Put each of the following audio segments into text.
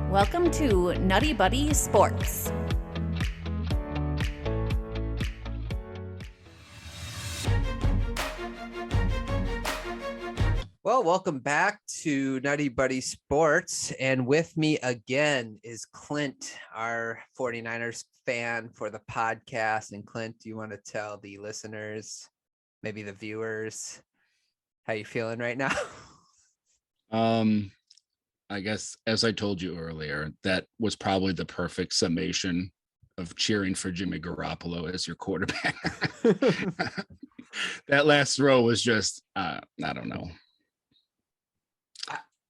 Welcome to Nutty Buddy Sports. Well, welcome back to Nutty Buddy Sports. And with me again is Clint, our 49ers fan for the podcast. And Clint, do you want to tell the listeners, maybe the viewers, how you feeling right now? I guess, as I told you earlier, that was probably the perfect summation of cheering for Jimmy Garoppolo as your quarterback. That last throw was just, I don't know.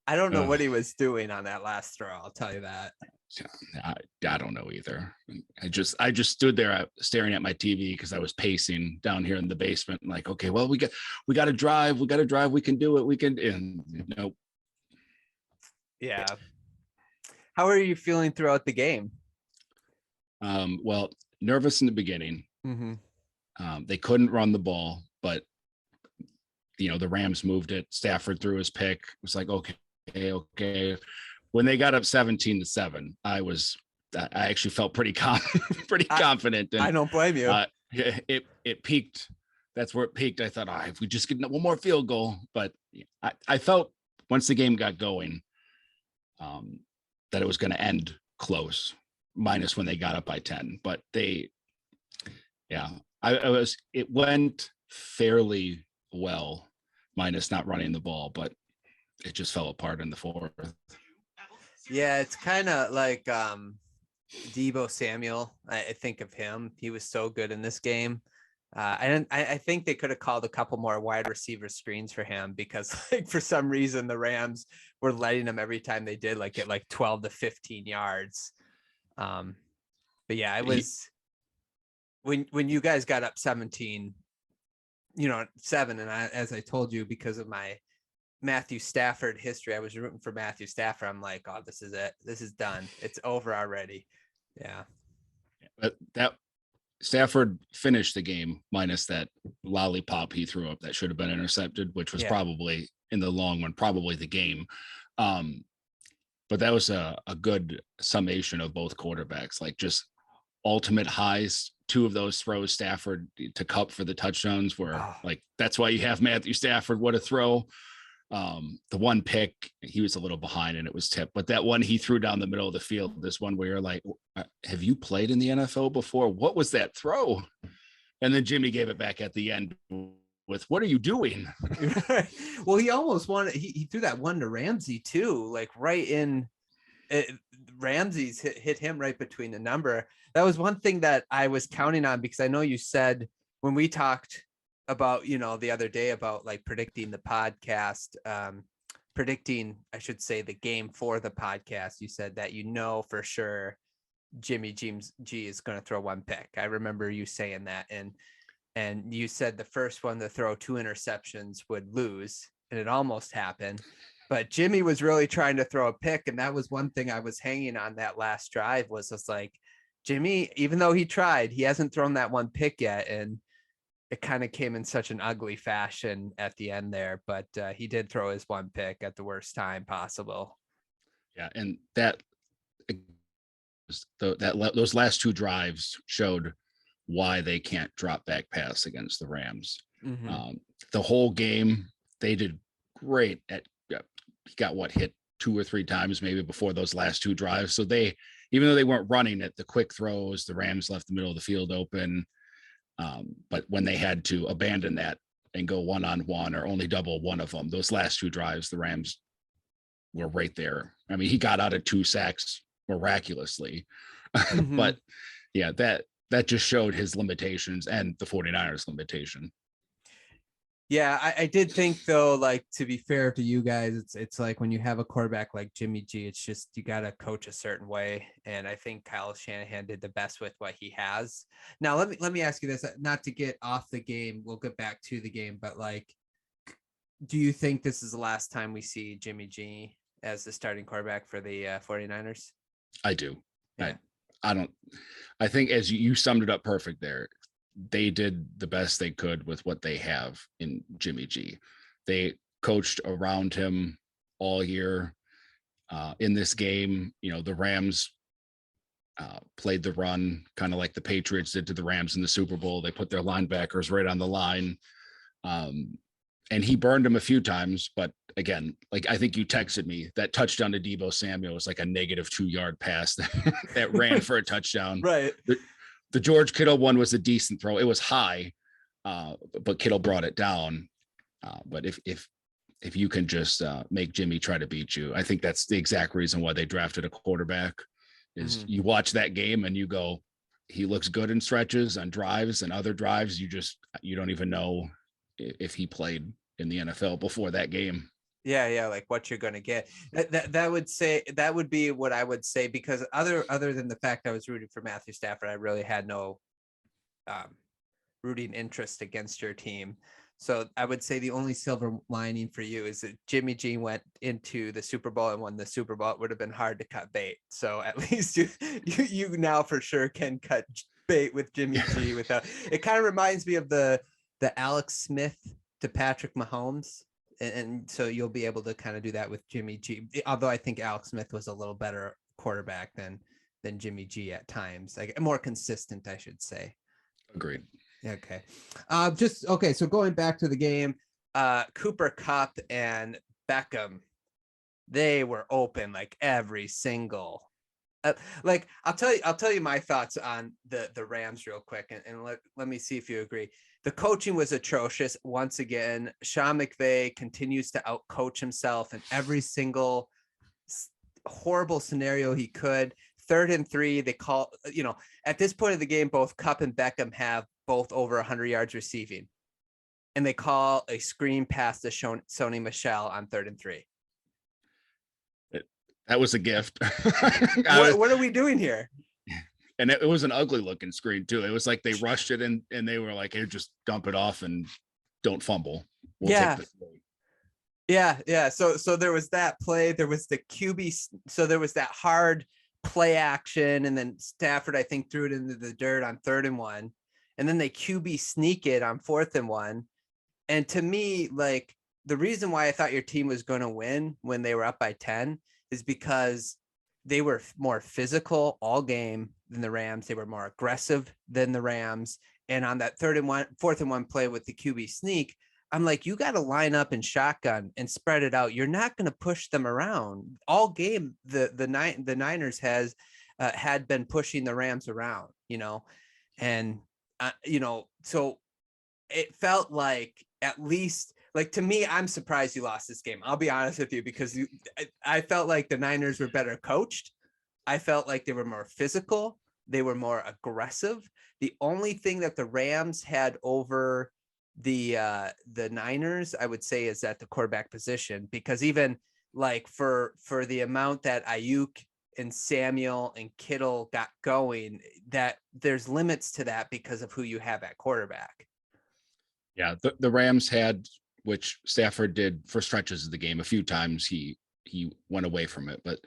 I don't know what he was doing on that last throw. I'll tell you that. I don't know either. I just stood there staring at my TV because I was pacing down here in the basement. Like, okay, well, we got to drive. We got to drive. We can do it. We can. And nope. Yeah. How are you feeling throughout the game? Well, nervous in the beginning. Mm-hmm. They couldn't run the ball, but the Rams moved it. Stafford threw his pick. It was like, okay. When they got up 17-7, I actually felt pretty confident. And, I don't blame you. It peaked. That's where it peaked. I thought, if we just get one more field goal, but I felt once the game got going, that it was going to end close, minus when they got up by 10. But it went fairly well, minus not running the ball, but it just fell apart in the fourth. Yeah, it's kind of like Deebo Samuel. I think of him. He was so good in this game. I think they could have called a couple more wide receiver screens for him because, like, for some reason the Rams were letting him every time they did, like, get like 12 to 15 yards. But yeah, it was when you guys got up 17, 7, and as I told you, because of my Matthew Stafford history, I was rooting for Matthew Stafford. I'm like, oh, this is it. This is done. It's over already. Yeah. But that Stafford finished the game minus that lollipop he threw up that should have been intercepted, which was probably in the long run, probably the game. But that was a good summation of both quarterbacks, like just ultimate highs. Two of those throws, Stafford to Cup for the touchdowns were like, that's why you have Matthew Stafford. What a throw. The one pick, he was a little behind and it was tipped, but that one he threw down the middle of the field, this one where you're like, have you played in the NFL before? What was that throw? And then Jimmy gave it back at the end with, what are you doing? Well, he almost wanted, he threw that one to Ramsey too, like right in Ramsey's hit him right between the number. That was one thing that I was counting on, because I know you said when we talked about, the other day about like predicting the podcast, predicting, I should say, the game for the podcast, you said that, for sure Jimmy G is going to throw one pick. I remember you saying that. And you said the first one to throw 2 interceptions would lose, and it almost happened, but Jimmy was really trying to throw a pick. And that was one thing I was hanging on that last drive, was just like, Jimmy, even though he tried, he hasn't thrown that one pick yet. And it kind of came in such an ugly fashion at the end there, but he did throw his one pick at the worst time possible. Yeah. And those last 2 drives showed why they can't drop back pass against the Rams. Mm-hmm. The whole game, they did great he got hit 2 or 3 times maybe before those last 2 drives. So even though they weren't running it, the quick throws, the Rams left the middle of the field open. But when they had to abandon that and go one-on-one or only double one of them, those last 2 drives, the Rams were right there. I mean, he got out of 2 sacks miraculously, Mm-hmm. But yeah, that just showed his limitations and the 49ers limitation. Yeah, I did think, though, like, to be fair to you guys, it's like when you have a quarterback like Jimmy G, it's just, you got to coach a certain way. And I think Kyle Shanahan did the best with what he has. Now, let me ask you this, not to get off the game. We'll get back to the game, but like, do you think this is the last time we see Jimmy G as the starting quarterback for the 49ers? I do. Yeah. I think, as you summed it up perfect there, they did the best they could with what they have in Jimmy G. They coached around him all year. in this game. The Rams played the run kind of like the Patriots did to the Rams in the Super Bowl. They put their linebackers right on the line. And he burned him a few times, but again, like I think you texted me, that touchdown to Deebo Samuel was like a -2-yard pass that ran for a touchdown. Right. The George Kittle one was a decent throw. It was high, but Kittle brought it down. But if you can just make Jimmy try to beat you, I think that's the exact reason why they drafted a quarterback. Is you watch that game and you go, he looks good in stretches, on drives, and other drives you don't even know if he played in the NFL before that game. Yeah, like what you're gonna get. That would be what I would say, because other than the fact I was rooting for Matthew Stafford, I really had no rooting interest against your team. So I would say the only silver lining for you is that Jimmy G went into the Super Bowl and won the Super Bowl. It would have been hard to cut bait. So at least you now for sure can cut bait with Jimmy G without. It kind of reminds me of the Alex Smith to Patrick Mahomes. And so you'll be able to kind of do that with Jimmy G. Although I think Alex Smith was a little better quarterback than Jimmy G at times, like more consistent, I should say. Agreed. Okay. So going back to the game, Cooper Kupp and Beckham, they were open like every single. Like I'll tell you my thoughts on the Rams real quick, and let me see if you agree. The coaching was atrocious. Once again, Sean McVay continues to outcoach himself in every single horrible scenario he could. 3rd and 3, they call, at this point of the game, both Kupp and Beckham have both over 100 yards receiving, and they call a screen pass to Sony Michel on 3rd and 3. That was a gift. What are we doing here? And it was an ugly looking screen too. It was like they rushed it and they were like, "Hey, just dump it off and don't fumble. We'll take this play." Yeah. So there was that play. There was the QB. So there was that hard play action, and then Stafford, I think, threw it into the dirt on 3rd and 1, and then they QB sneak it on 4th and 1. And to me, like, the reason why I thought your team was going to win when they were up by 10 is because they were more physical all game than the Rams. They were more aggressive than the Rams. And on that 4th and 1 play with the QB sneak, I'm like, you got to line up in shotgun and spread it out. You're not going to push them around all game. The Niners had been pushing the Rams around, and so it felt like, at least, like, to me, I'm surprised you lost this game. I'll be honest with you, because I felt like the Niners were better coached. I felt like they were more physical. They were more aggressive. The only thing that the Rams had over the Niners, I would say, is at the quarterback position, because even like for the amount that Ayuk and Samuel and Kittle got going, that there's limits to that because of who you have at quarterback. Yeah, the Rams had, which Stafford did for stretches of the game. A few times he went away from it, but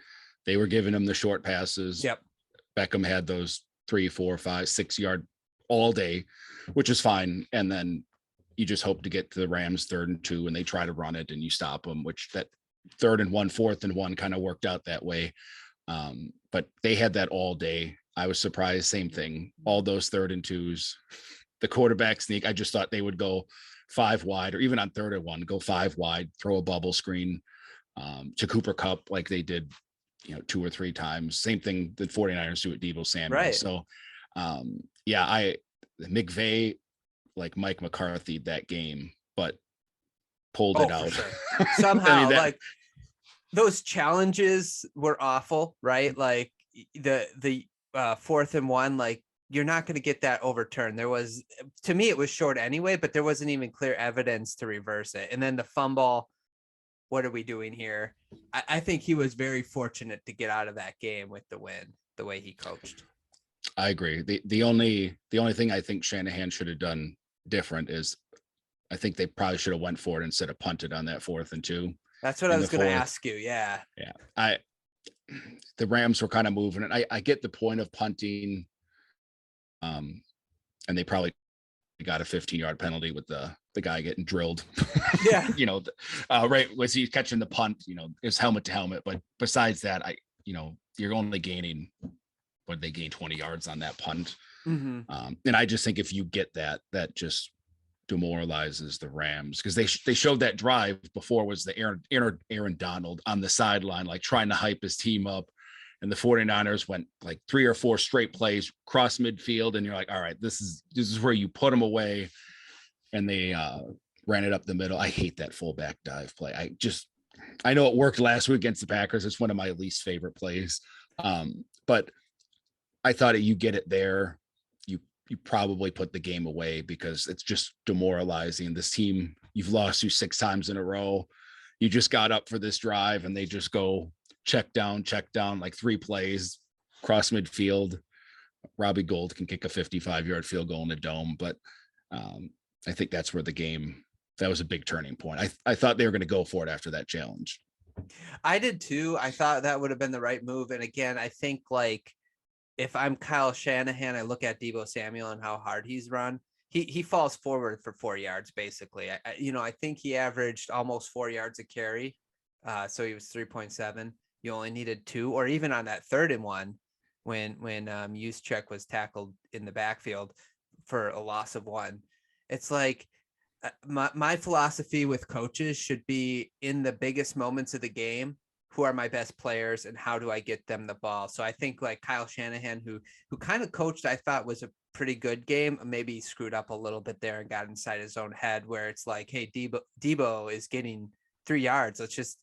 they were giving him the short passes. Yep. Beckham had those 3, 4, 5, 6 yard all day, which is fine. And then you just hope to get to the Rams 3rd and 2, and they try to run it and you stop them, which that 3rd and 1, 4th and 1 kind of worked out that way. But they had that all day. I was surprised. Same thing. All those 3rd and 2s, the quarterback sneak. I just thought they would go 5 wide, or even on 3rd and 1, go 5 wide, throw a bubble screen to Cooper Kupp like they did, 2 or 3 times. Same thing the 49ers do at Deebo Samuel. Right. So, McVay, like Mike McCarthy that game, but pulled it out. Sure. Somehow, like, those challenges were awful, right? Like the 4th and 1, like, you're not going to get that overturned. There was, to me, it was short anyway, but there wasn't even clear evidence to reverse it. And then the fumble, what are we doing here? I think he was very fortunate to get out of that game with the win, the way he coached. I agree. The only thing I think Shanahan should have done different is, I think they probably should have went for it instead of punted on that 4th and 2. That's what I was going to ask you. Yeah. The Rams were kind of moving it. I get the point of punting. And they probably got a 15-yard penalty with the guy getting drilled. Yeah. Right. Was he catching the punt, it's helmet to helmet. But besides that, you're only gaining, what they gain 20 yards on that punt. Mm-hmm. And I just think if you get that just demoralizes the Rams, because they showed that drive before was the Aaron Donald on the sideline, like trying to hype his team up. And the 49ers went like 3 or 4 straight plays cross midfield. And you're like, all right, this is where you put them away. And they ran it up the middle. I hate that fullback dive play. I know it worked last week against the Packers. It's one of my least favorite plays. But I thought you get it there, you probably put the game away, because it's just demoralizing. This team, you've lost to 6 times in a row. You just got up for this drive and they just go check down, like 3 plays, cross midfield. Robbie Gould can kick a 55-yard field goal in the dome. But I think that's where that was a big turning point. I thought they were going to go for it after that challenge. I did too. I thought that would have been the right move. And again, I think like, if I'm Kyle Shanahan, I look at Deebo Samuel and how hard he's run. He falls forward for 4 yards, basically. I think he averaged almost 4 yards a carry. So he was 3.7. You only needed 2, or even on that 3rd and 1, when Juszczyk was tackled in the backfield for a loss of 1. It's like my philosophy with coaches should be, in the biggest moments of the game, who are my best players and how do I get them the ball? So I think like Kyle Shanahan, who kind of coached, I thought was a pretty good game. Maybe he screwed up a little bit there and got inside his own head, where it's like, hey, Deebo is getting 3 yards. Let's just,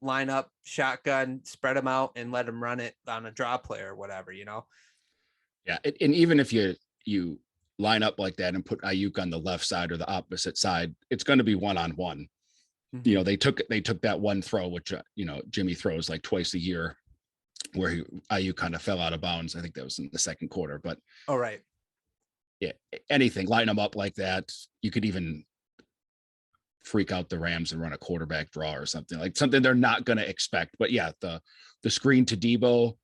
line up, shotgun, spread them out and let him run it on a draw play or whatever, Yeah. And even if you line up like that and put Ayuk on the left side or the opposite side, it's going to be one-on-one. They took that one throw, which, Jimmy throws like twice a year, where Ayuk kind of fell out of bounds. I think that was in the second quarter, but all right. Yeah. Anything, line them up like that. You could even freak out the Rams and run a quarterback draw or something they're not going to expect. But yeah, the screen to Deebo,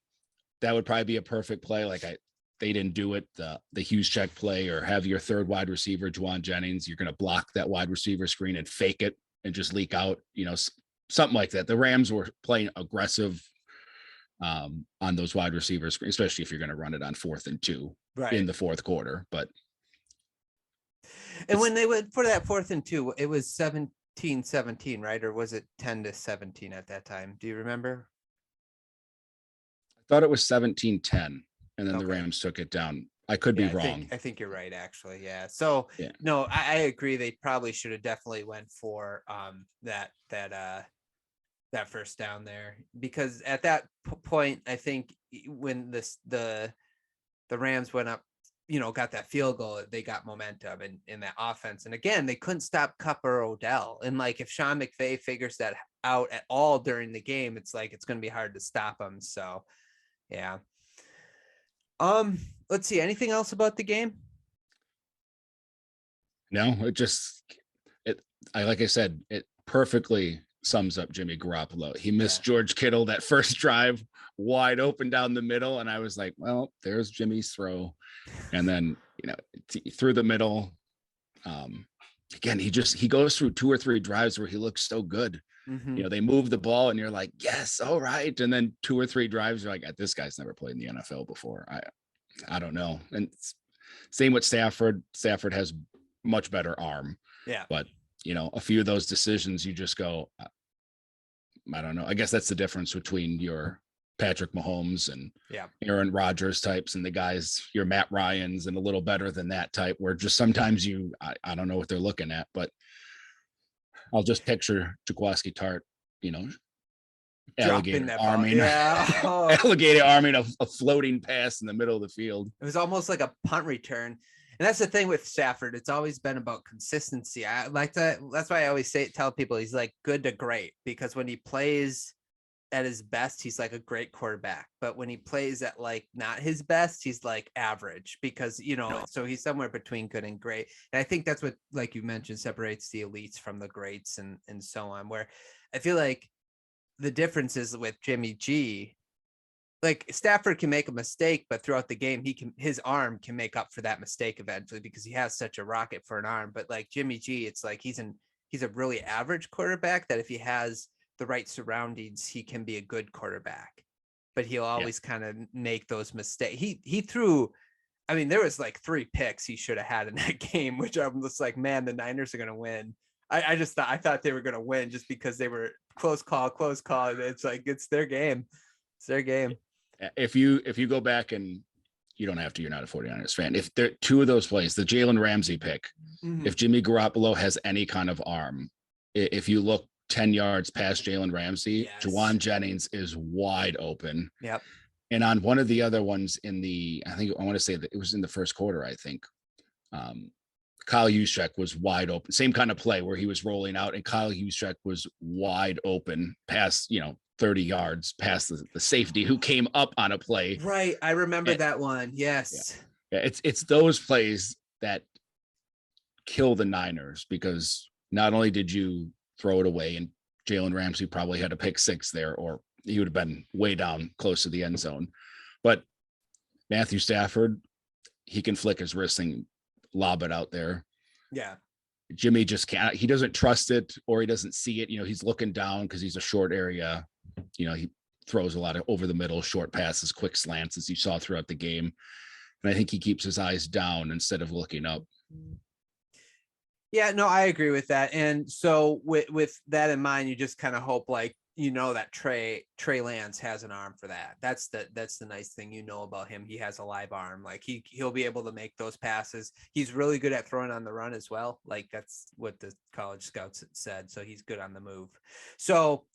that would probably be a perfect play. They didn't do it. The Juszczyk play, or have your 3rd wide receiver, Juwan Jennings, you're going to block that wide receiver screen and fake it and just leak out, something like that. The Rams were playing aggressive on those wide receivers, especially if you're going to run it on 4th and 2 in the 4th quarter. But when they went for that 4th and 2, it was 17-17, right? Or was it 10-17 at that time? Do you remember? I thought it was 17-10, and then the Rams took it down. I could be wrong. I think you're right, actually. Yeah. So no, I agree. They probably should have definitely went for that first down there, because at that point, I think when the Rams went up, got that field goal, they got momentum in that offense. And again, they couldn't stop Kupp or Odell. And like, if Sean McVay figures that out at all during the game, it's like, it's going to be hard to stop them. So yeah. Let's see. Anything else about the game? No, like I said, it perfectly sums up Jimmy Garoppolo. He missed George Kittle that first drive, wide open down the middle. And I was like, well, there's Jimmy's throw. And then, through the middle, again, he goes through 2 or 3 drives where he looks so good. Mm-hmm. They move the ball and you're like, yes, all right. And then 2 or 3 drives, you're like, this guy's never played in the NFL before. I don't know. And same with Stafford. Stafford has much better arm. Yeah. But, a few of those decisions, you just go, I don't know. I guess that's the difference between your Patrick Mahomes and Aaron Rodgers types and the guys, your Matt Ryans and a little better than that type, where just sometimes I don't know what they're looking at, but I'll just picture Jaquaski Tart, alligator arming, alligator arming a floating pass in the middle of the field. It was almost like a punt return. And that's the thing with Stafford. It's always been about consistency. I like that. That's why I always tell people he's like good to great, because when he plays at his best, he's like a great quarterback. But when he plays at like not his best, he's like average, because, so he's somewhere between good and great. And I think that's what, like you mentioned, separates the elites from the greats and so on, where I feel like the difference is with Jimmy G, like Stafford can make a mistake, but throughout the game, his arm can make up for that mistake eventually because he has such a rocket for an arm. But like Jimmy G, it's like he's a really average quarterback that if he has the right surroundings, he can be a good quarterback. But he'll always kind of make those mistakes. He threw, I mean, there was like 3 picks he should have had in that game, which I'm just like, man, the Niners are gonna win. I thought they were gonna win just because they were close call. It's like it's their game. It's their game. If you go back, and you don't have to, you're not a 49ers fan. If there 2 of those plays, the Jalen Ramsey pick, if Jimmy Garoppolo has any kind of arm, if you look 10 yards past Jalen Ramsey, Juwan Jennings is wide open. Yep. And on one of the other ones I want to say that it was in the first quarter, I think, Kyle Juszczyk was wide open. Same kind of play where he was rolling out and Kyle Juszczyk was wide open past, 30 yards past the safety who came up on a play. Right. I remember that one. Yes. Yeah. It's those plays that kill the Niners, because not only did you throw it away, and Jalen Ramsey probably had a pick 6 there, or he would have been way down close to the end zone, but Matthew Stafford, he can flick his wrist and lob it out there. Yeah. Jimmy just can't, he doesn't trust it, or he doesn't see it. He's looking down because he's a short area. He throws a lot of over the middle, short passes, quick slants, as you saw throughout the game. And I think he keeps his eyes down instead of looking up. Yeah, no, I agree with that. And so with that in mind, you just kind of hope like, that Trey Lance has an arm for that. That's the nice thing, about him. He has a live arm. Like he'll be able to make those passes. He's really good at throwing on the run as well. Like that's what the college scouts said. So he's good on the move. So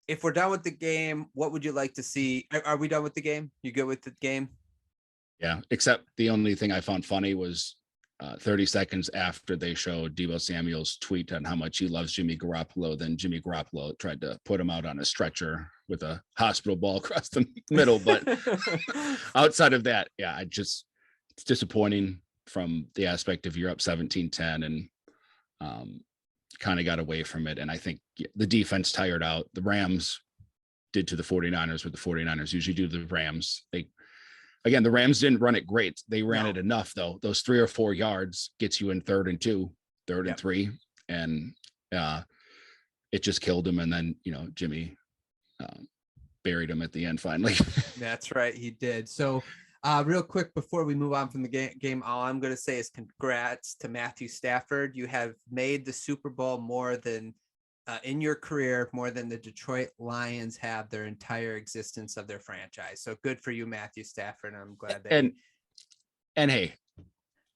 if we're done with the game, what would you like to see? Are we done with the game? You good with the game? Yeah, except the only thing I found funny was 30 seconds after they showed Deebo Samuel's tweet on how much he loves Jimmy Garoppolo, then Jimmy Garoppolo tried to put him out on a stretcher with a hospital ball across the middle. But outside of that, yeah, it's disappointing from the aspect of you're up 17-10 and kind of got away from it. And I think the defense tired out. The Rams did to the 49ers what the 49ers usually do to the Rams. Again, the Rams didn't run it great. They ran it enough, though. Those 3 or 4 yards gets you in 3rd and 2, 3rd and 3, and it just killed him. And then, Jimmy buried him at the end finally. That's right. He did. So real quick, before we move on from the game, all I'm going to say is congrats to Matthew Stafford. You have made the Super Bowl more than in your career, more than the Detroit Lions have their entire existence of their franchise. So good for you, Matthew Stafford. I'm glad that. And hey,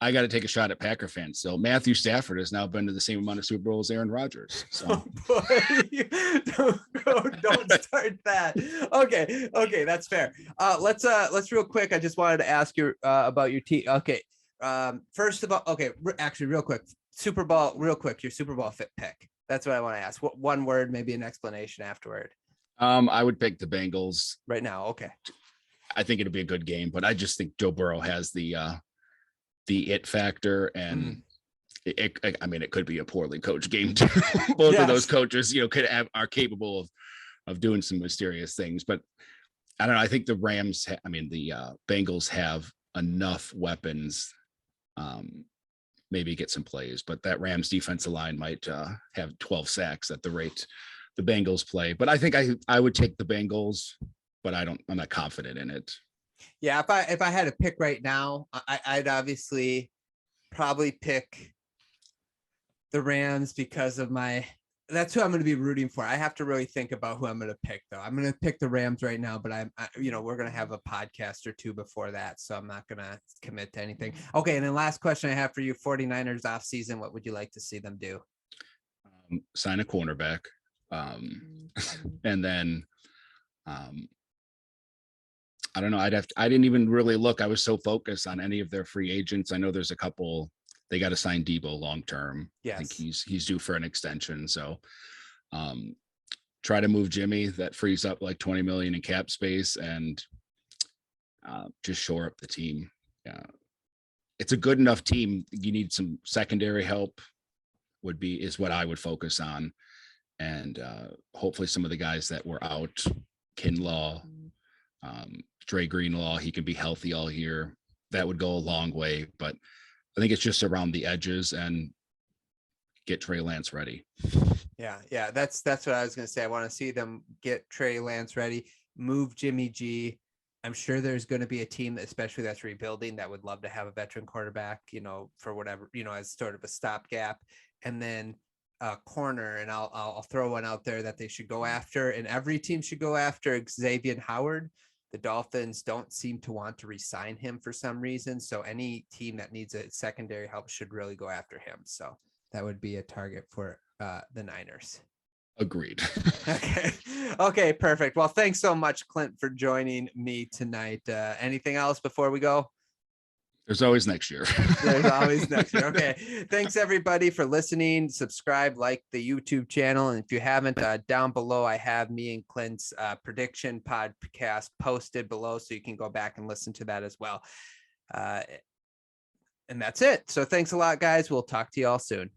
I got to take a shot at Packer fans. So Matthew Stafford has now been to the same amount of Super Bowls as Aaron Rodgers. So. Don't start that. Okay, that's fair. Let's real quick. I just wanted to ask you about your team. Okay, first of all, actually, real quick, Super Bowl, real quick, your Super Bowl fit pick. That's what I want to ask. What one word, maybe an explanation afterward. I would pick the Bengals right now. Okay. I think it'd be a good game, but I just think Joe Burrow has the it factor, and it could be a poorly coached game too. Both of those coaches, are capable of doing some mysterious things, but I don't know. I think the Bengals have enough weapons, maybe get some plays, but that Rams defensive line might have 12 sacks at the rate the Bengals play. But I think I would take the Bengals, but I'm not confident in it. Yeah, if I had to pick right now, I'd obviously probably pick the Rams because of that's who I'm going to be rooting for. I have to really think about who I'm going to pick, though. I'm going to pick the Rams right now, but we're going to have a podcast or two before that, so I'm not going to commit to anything. Okay, and then last question I have for you: 49ers off season. What would you like to see them do? Sign a cornerback, and then I don't know. I didn't even really look. I was so focused on any of their free agents. I know there's a couple. They got to sign Deebo long term. Yes. I think he's due for an extension. So try to move Jimmy. That frees up like 20 million in cap space, and just shore up the team. It's a good enough team. You need some secondary help is what I would focus on. And hopefully some of the guys that were out, Kinlaw, Dre Greenlaw, he can be healthy all year. That would go a long way, but I think it's just around the edges and get Trey Lance ready. Yeah. That's what I was going to say. I want to see them get Trey Lance ready, move Jimmy G. I'm sure there's going to be a team, especially that's rebuilding, that would love to have a veteran quarterback, for whatever, as sort of a stopgap. And then a corner, and I'll throw one out there that they should go after, and every team should go after Xavier Howard. The Dolphins don't seem to want to re-sign him for some reason. So any team that needs a secondary help should really go after him. So that would be a target for the Niners. Agreed. Okay, perfect. Well, thanks so much, Clint, for joining me tonight. Anything else before we go? There's always next year. There's always next year. Okay. Thanks everybody for listening. Subscribe, like the YouTube channel. And if you haven't, down below, I have me and Clint's prediction podcast posted below, so you can go back and listen to that as well. And that's it. So thanks a lot, guys. We'll talk to you all soon.